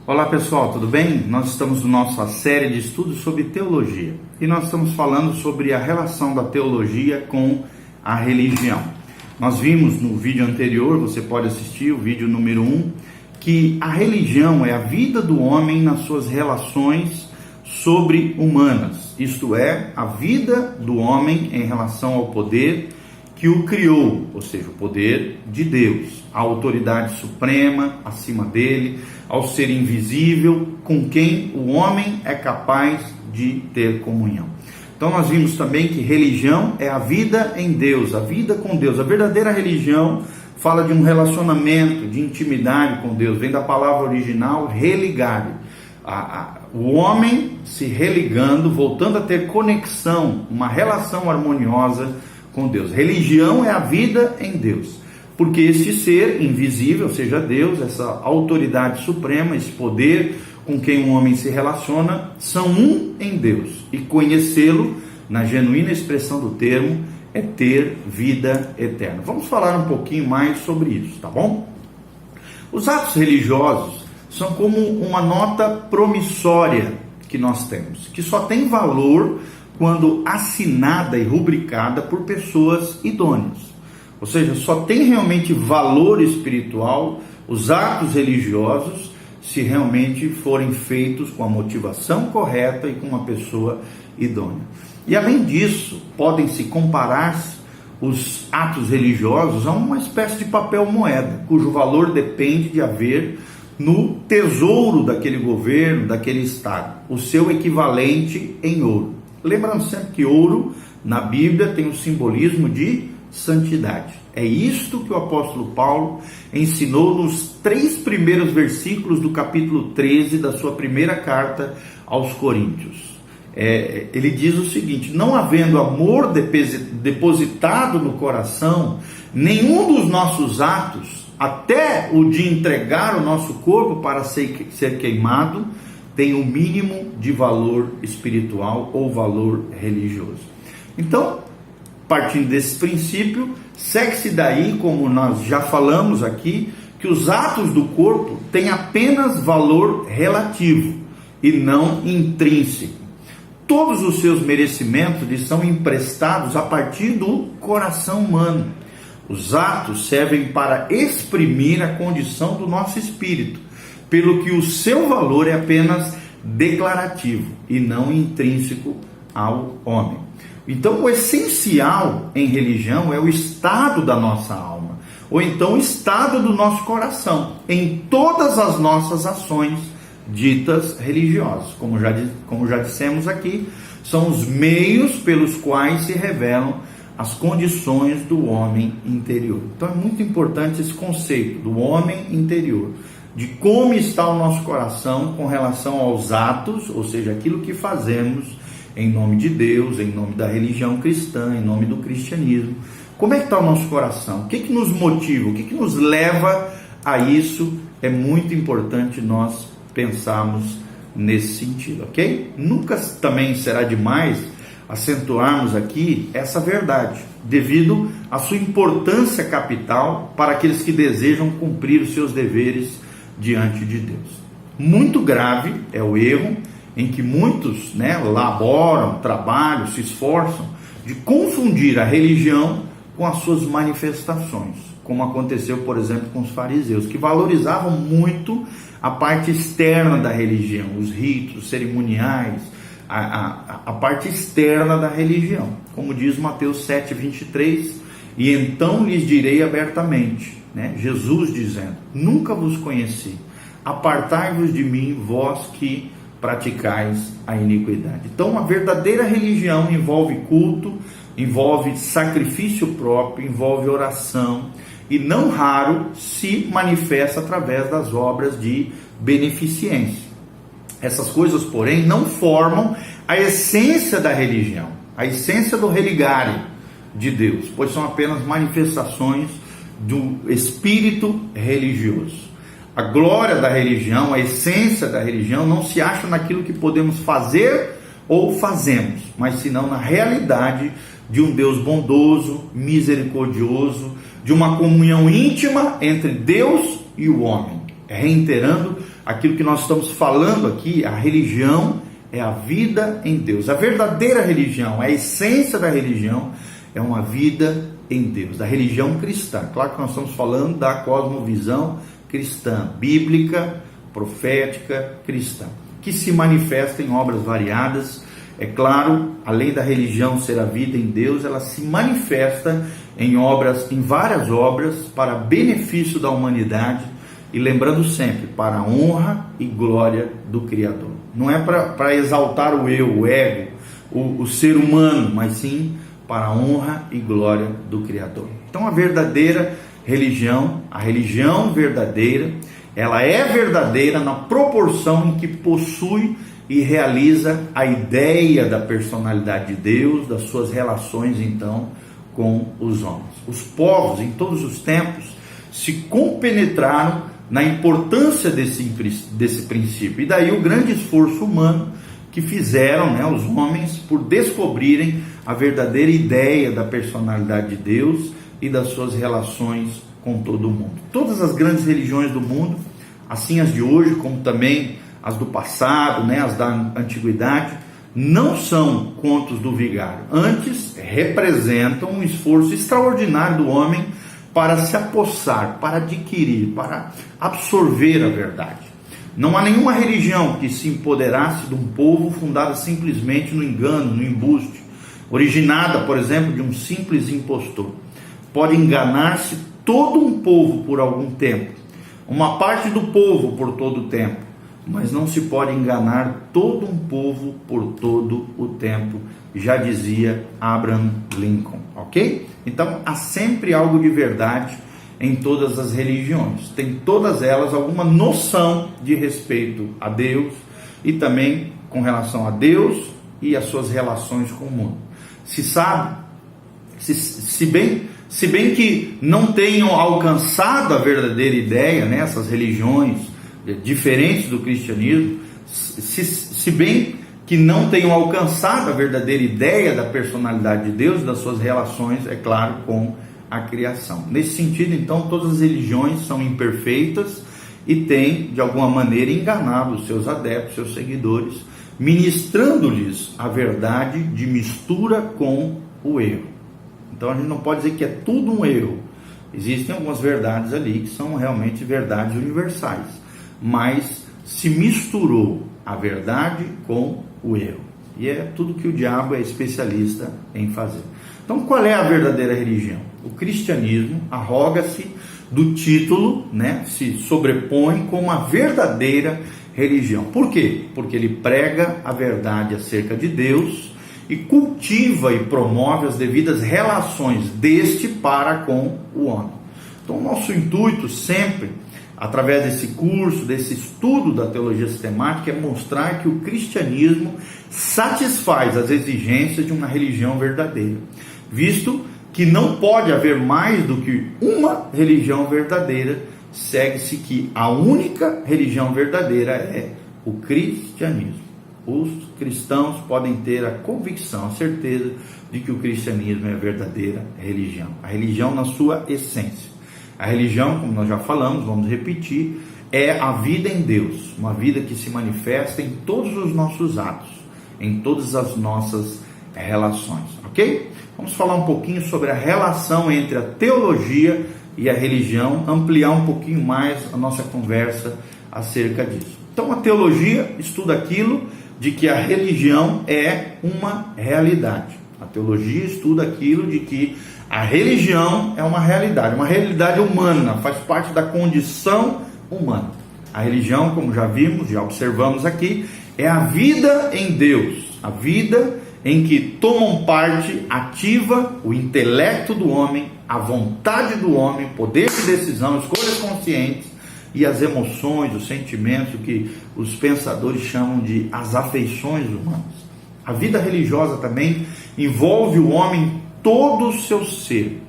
Olá pessoal, tudo bem? Nós estamos na nossa série de estudos sobre teologia e nós estamos falando sobre a relação da teologia com a religião. Nós vimos no vídeo anterior, você pode assistir o vídeo número 1, que a religião é a vida do homem nas suas relações sobre-humanas, isto é, a vida do homem em relação ao poder que o criou, ou seja, o poder de Deus, a autoridade suprema acima dele, ao ser invisível, com quem o homem é capaz de ter comunhão. Então nós vimos também que religião é a vida em Deus, a vida com Deus. A verdadeira religião fala de um relacionamento, de intimidade com Deus, vem da palavra original religar. O homem se religando, voltando a ter conexão, uma relação harmoniosa com Deus. Religião é a vida em Deus, porque esse ser invisível, ou seja, Deus, essa autoridade suprema, esse poder com quem um homem se relaciona, são um em Deus, e conhecê-lo, na genuína expressão do termo, é ter vida eterna. Vamos falar um pouquinho mais sobre isso, tá bom? Os atos religiosos são como uma nota promissória que nós temos, que só tem valor quando assinada e rubricada por pessoas idôneas. Ou seja, só tem realmente valor espiritual os atos religiosos se realmente forem feitos com a motivação correta e com uma pessoa idônea. E além disso, podem-se comparar os atos religiosos a uma espécie de papel moeda, cujo valor depende de haver no tesouro daquele governo, daquele estado, o seu equivalente em ouro. Lembrando sempre que ouro, na Bíblia, tem o simbolismo de santidade. É isto que o apóstolo Paulo ensinou nos 3 primeiros versículos do capítulo 13 da sua primeira carta aos Coríntios. Ele diz o seguinte: não havendo amor depositado no coração, nenhum dos nossos atos, até o de entregar o nosso corpo para ser queimado, tem o mínimo de valor espiritual ou valor religioso. Então, partindo desse princípio, segue-se daí, como nós já falamos aqui, que os atos do corpo têm apenas valor relativo e não intrínseco. Todos os seus merecimentos lhes são emprestados a partir do coração humano. Os atos servem para exprimir a condição do nosso espírito, pelo que o seu valor é apenas declarativo e não intrínseco ao homem. Então, o essencial em religião é o estado da nossa alma, ou então o estado do nosso coração, em todas as nossas ações ditas religiosas. Como já dissemos aqui, são os meios pelos quais se revelam as condições do homem interior. Então, é muito importante esse conceito do homem interior, de como está o nosso coração com relação aos atos, ou seja, aquilo que fazemos em nome de Deus, em nome da religião cristã, em nome do cristianismo. Como é que está o nosso coração? O que nos motiva? O que nos leva a isso? É muito importante nós pensarmos nesse sentido, ok? Nunca também será demais acentuarmos aqui essa verdade, devido à sua importância capital para aqueles que desejam cumprir os seus deveres diante de Deus. Muito grave é o erro em que muitos laboram, trabalham, se esforçam de confundir a religião com as suas manifestações, como aconteceu, por exemplo, com os fariseus, que valorizavam muito a parte externa da religião, os ritos cerimoniais, a parte externa da religião, como diz Mateus 7:23, e então lhes direi abertamente, Jesus dizendo: nunca vos conheci, apartai-vos de mim, vós que praticais a iniquidade. Então, a verdadeira religião envolve culto, envolve sacrifício próprio, envolve oração, e não raro se manifesta através das obras de beneficência. Essas coisas, porém, não formam a essência da religião, a essência do religário de Deus, pois são apenas manifestações do espírito religioso. A glória da religião, a essência da religião não se acha naquilo que podemos fazer ou fazemos, mas senão na realidade de um Deus bondoso, misericordioso, de uma comunhão íntima entre Deus e o homem, reiterando aquilo que nós estamos falando aqui, a religião é a vida em Deus. A verdadeira religião, a essência da religião é uma vida em Deus, da religião cristã. Claro que nós estamos falando da cosmovisão cristã, bíblica, profética, cristã, que se manifesta em obras variadas. É claro, além da religião ser a vida em Deus, ela se manifesta em várias obras para benefício da humanidade, e lembrando sempre, para a honra e glória do Criador. Não é para exaltar o eu, o ego, o ser humano, mas sim para a honra e glória do Criador. Então a verdadeira religião, a religião verdadeira, ela é verdadeira na proporção em que possui e realiza a ideia da personalidade de Deus, das suas relações então com os homens. Os povos em todos os tempos se compenetraram na importância desse princípio, e daí o grande esforço humano que fizeram, os homens, por descobrirem a verdadeira ideia da personalidade de Deus e das suas relações com todo o mundo. Todas as grandes religiões do mundo, assim as de hoje, como também as do passado, as da antiguidade, não são contos do vigário. Antes, representam um esforço extraordinário do homem para se apossar, para adquirir, para absorver a verdade. Não há nenhuma religião que se empoderasse de um povo fundada simplesmente no engano, no embuste, originada, por exemplo, de um simples impostor. Pode enganar-se todo um povo por algum tempo, uma parte do povo por todo o tempo, mas não se pode enganar todo um povo por todo o tempo, já dizia Abraham Lincoln, ok? Então há sempre algo de verdade em todas as religiões, tem todas elas alguma noção de respeito a Deus e também com relação a Deus e as suas relações com o mundo. Se sabe, se bem que não tenham alcançado a verdadeira ideia, essas religiões diferentes do cristianismo, se bem que não tenham alcançado a verdadeira ideia da personalidade de Deus e das suas relações, é claro, com a criação. Nesse sentido, então, todas as religiões são imperfeitas e têm, de alguma maneira, enganado os seus adeptos, seus seguidores, ministrando-lhes a verdade de mistura com o erro. Então a gente não pode dizer que é tudo um erro. Existem algumas verdades ali que são realmente verdades universais, mas se misturou a verdade com o erro. E é tudo que o diabo é especialista em fazer. Então qual é a verdadeira religião? O cristianismo arroga-se do título, se sobrepõe como a verdadeira religião. Por quê? Porque ele prega a verdade acerca de Deus e cultiva e promove as devidas relações deste para com o homem. Então, o nosso intuito sempre, através desse curso, desse estudo da teologia sistemática, é mostrar que o cristianismo satisfaz as exigências de uma religião verdadeira, visto que não pode haver mais do que uma religião verdadeira, segue-se que a única religião verdadeira é o cristianismo. Os cristãos podem ter a convicção, a certeza de que o cristianismo é a verdadeira religião. A religião na sua essência. A religião, como nós já falamos, vamos repetir, é a vida em Deus. Uma vida que se manifesta em todos os nossos atos, em todas as nossas relações. Ok? Vamos falar um pouquinho sobre a relação entre a teologia e a religião, ampliar um pouquinho mais a nossa conversa acerca disso. Então a teologia estuda aquilo de que a religião é uma realidade. A teologia estuda aquilo de que a religião é uma realidade humana, faz parte da condição humana. A religião, como já vimos, já observamos aqui, é a vida em Deus, a vida em que tomam parte ativa o intelecto do homem, a vontade do homem, poder de decisão, escolhas conscientes, e as emoções, os sentimentos, o que os pensadores chamam de as afeições humanas. A vida religiosa também envolve o homem todo o seu ser,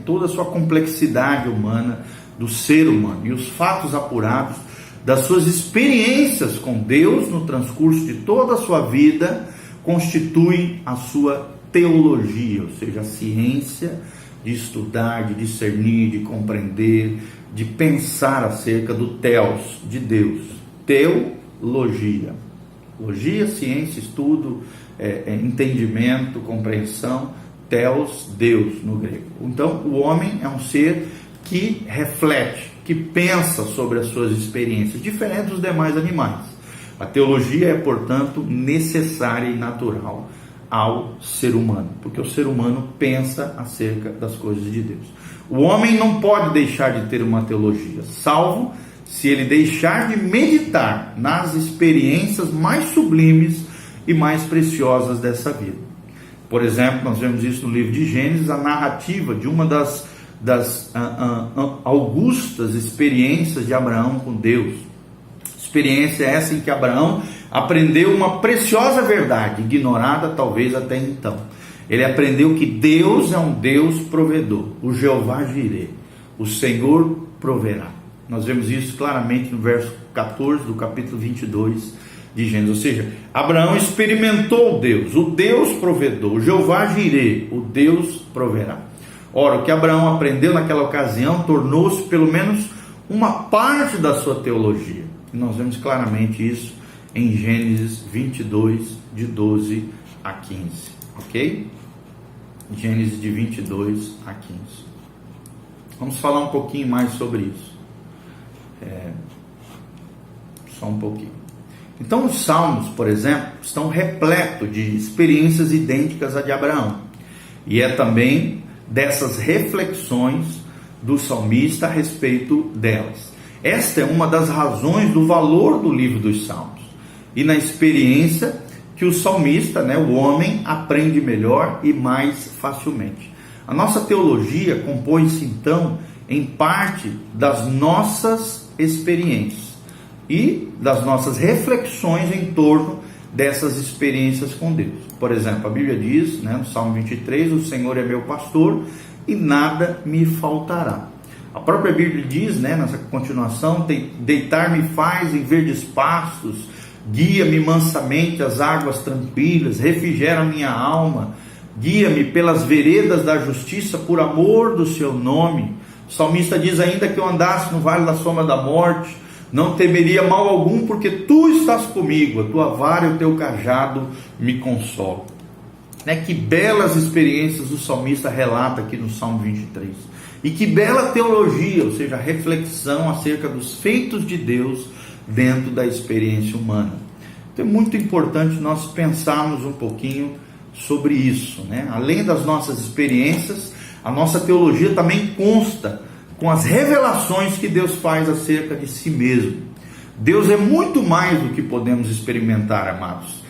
toda a sua complexidade humana, do ser humano, e os fatos apurados das suas experiências com Deus no transcurso de toda a sua vida constituem a sua teologia, ou seja, a ciência de estudar, de discernir, de compreender, de pensar acerca do Theos, de Deus. Teologia. Logia, ciência, estudo, entendimento, compreensão. Theos, Deus, no grego. Então, o homem é um ser que reflete, que pensa sobre as suas experiências, diferente dos demais animais. A teologia é, portanto, necessária e natural ao ser humano, porque o ser humano pensa acerca das coisas de Deus. O homem não pode deixar de ter uma teologia, salvo se ele deixar de meditar nas experiências mais sublimes e mais preciosas dessa vida. Por exemplo, nós vemos isso no livro de Gênesis, a narrativa de uma das augustas experiências de Abraão com Deus. Experiência essa em que Abraão aprendeu uma preciosa verdade, ignorada talvez até então. Ele aprendeu que Deus é um Deus provedor, o Jeová Jireh, o Senhor proverá. Nós vemos isso claramente no verso 14 do capítulo 22 de Gênesis. Ou seja, Abraão experimentou Deus, o Deus provedor, o Jeová Jireh, o Deus proverá. Ora, o que Abraão aprendeu naquela ocasião tornou-se pelo menos uma parte da sua teologia. E nós vemos claramente isso em Gênesis 22, de 12 a 15. Ok? Gênesis de 22 a 15. Vamos falar um pouquinho mais sobre isso. Só um pouquinho. Então, os Salmos, por exemplo, estão repletos de experiências idênticas à de Abraão. E é também dessas reflexões do salmista a respeito delas. Esta é uma das razões do valor do livro dos Salmos. E na experiência que o salmista, o homem, aprende melhor e mais facilmente. A nossa teologia compõe-se, então, em parte das nossas experiências e das nossas reflexões em torno dessas experiências com Deus. Por exemplo, a Bíblia diz, no Salmo 23, o Senhor é meu pastor e nada me faltará. A própria Bíblia diz, nessa continuação, deitar-me faz em verdes pastos, guia-me mansamente às águas tranquilas, refrigera minha alma, guia-me pelas veredas da justiça por amor do seu nome. O salmista diz ainda que eu andasse no vale da sombra da morte, não temeria mal algum, porque tu estás comigo, a tua vara e o teu cajado me consolam. Que belas experiências o salmista relata aqui no Salmo 23. E que bela teologia, ou seja, reflexão acerca dos feitos de Deus dentro da experiência humana. Então é muito importante nós pensarmos um pouquinho sobre isso. Além das nossas experiências, a nossa teologia também consta com as revelações que Deus faz acerca de si mesmo. Deus é muito mais do que podemos experimentar, amados.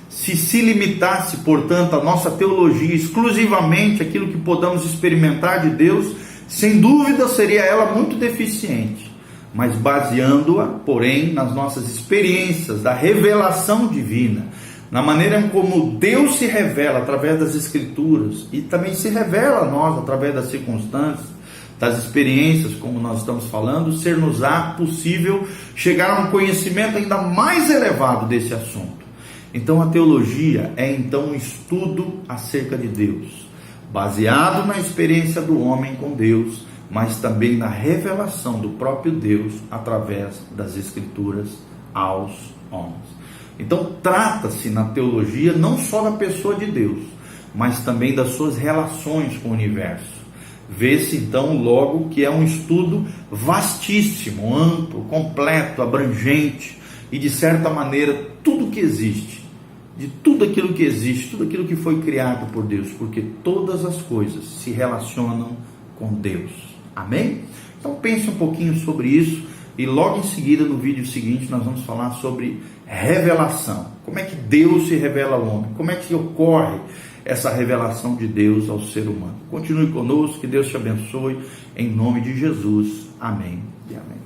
Se limitasse, portanto, a nossa teologia exclusivamente aquilo que podemos experimentar de Deus, sem dúvida seria ela muito deficiente. Mas baseando-a, porém, nas nossas experiências da revelação divina, na maneira como Deus se revela através das Escrituras e também se revela a nós através das circunstâncias, das experiências, como nós estamos falando, ser-nos-á possível chegar a um conhecimento ainda mais elevado desse assunto. Então a teologia é então um estudo acerca de Deus, baseado na experiência do homem com Deus, mas também na revelação do próprio Deus através das Escrituras aos homens. Então trata-se na teologia não só da pessoa de Deus, mas também das suas relações com o universo. Vê-se então logo que é um estudo vastíssimo, amplo, completo, abrangente e de certa maneira tudo que existe, de tudo aquilo que existe, tudo aquilo que foi criado por Deus, porque todas as coisas se relacionam com Deus. Amém? Então pense um pouquinho sobre isso e logo em seguida no vídeo seguinte nós vamos falar sobre revelação. Como é que Deus se revela ao homem? Como é que ocorre essa revelação de Deus ao ser humano? Continue conosco, que Deus te abençoe, em nome de Jesus. Amém e amém.